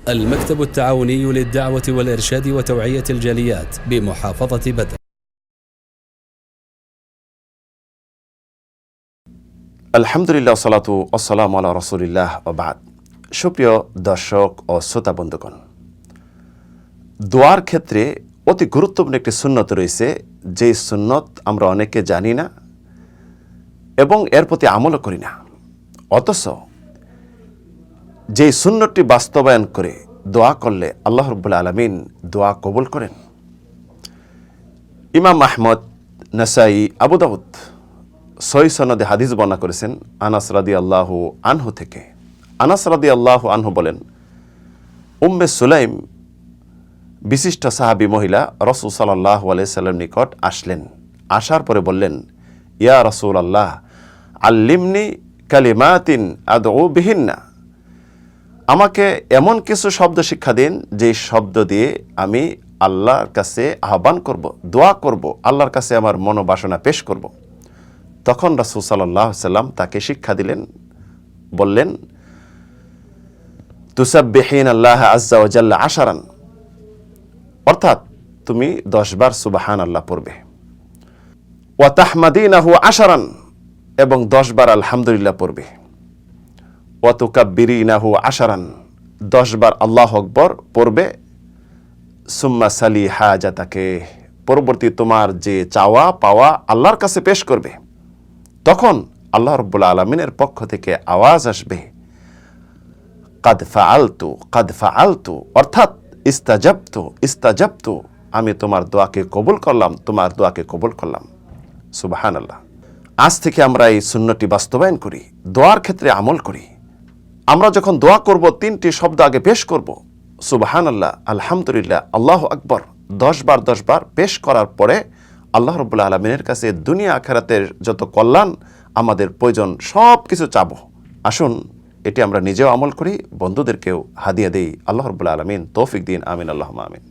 المكتب التعاوني للدعوة والإرشاد وتوعية الجاليات بمحافظة بدر। আলহামদুলিল্লাহ সালাতু আসসালামু আলা রাসূলিল্লাহ ওয়া বাদ। সুপ্রিয় দর্শক ও শ্রোতা বন্ধুগণ, দোয়ার ক্ষেত্রে অতি গুরুত্বপূর্ণ একটি সুন্নত রয়েছে, যে সুন্নত আমরা অনেকে জানি না এবং এর প্রতি আমলও করি না, অথচ যে সুন্নতটি বাস্তবায়ন করে দোয়া করলে আল্লাহ রাব্বুল আলামিন দোয়া কবুল করেন। ইমাম আহমদ, নাসাই, আবু দাউদ সহিহ সনদে হাদিস বর্ণনা করেছেন আনাস রাদিয়াল্লাহু আনহু থেকে। আনাস রাদিয়াল্লাহু আনহু বলেন, উম্মে সুলাইম বিশিষ্ট সাহাবী মহিলা রাসূল সাল্লাল্লাহু আলাইহি সাল্লাম নিকট আসলেন। আসার পরে বললেন, ইয়া রাসূলাল্লাহ, আল্লিমনি কালিমাতিন আদউ বিহিন্না, আমাকে এমন কিছু শব্দ শিক্ষা দিন যে শব্দ দিয়ে আমি আল্লাহর কাছে আহ্বান করব, দোয়া করব, আল্লাহর কাছে আমার মনোবাসনা পেশ করব। তখন রাসূল সাল্লাল্লাহু আলাইহি সাল্লাম তাকে শিক্ষা দিলেন, বললেন, তুসাব্বিহিনা আল্লাহ আযজা ওয়া জাল্লা আশারান, অর্থাৎ তুমি 10 বার সুবহানাল্লাহ পড়বে। ওয়া তাহমাদিনাহু আশারান, এবং 10 বার আলহামদুলিল্লাহ পড়বে। ওয়া তুকাব্বিরিনাহু আশারান, 10 বার আল্লাহু আকবার পড়বে। সুম্মা সালি হাজাতাকে, পরবর্তী তোমার যে চাওয়া পাওয়া আল্লাহর কাছে পেশ করবে। তখন আল্লাহ রাব্বুল আলামিনের পক্ষ থেকে আওয়াজ আসবে, কাদ ফাআলতু, কাদ ফাআলতু, অর্থাৎ ইস্তাজাবতু, ইস্তাজাবতু, আমি তোমার দোয়াকে কবুল করলাম, তোমার দোয়াকে কবুল করলাম। সুবহানাল্লাহ। আজ থেকে আমরা এই সুন্নতটি বাস্তবায়ন করি, দোয়ার ক্ষেত্রে আমল করি। আমরা যখন দোয়া করব 3টি শব্দ আগে পেশ করব, সুবহানাল্লাহ, আলহামদুলিল্লাহ, আল্লাহু আকবার, 10 বার 10 বার পেশ করার পরে আল্লাহ রাব্বুল আলামিনের কাছে দুনিয়া আখিরাতের যত কল্যাণ আমাদের প্রয়োজন সব কিছু চাবো। আসুন এটি আমরা নিজেও আমল করি, বন্ধুদেরকেও হাদিয়া দেই। আল্লাহ রাব্বুল আলামিন তৌফিক দিন। আমিন, আল্লাহুম্মা আমিন।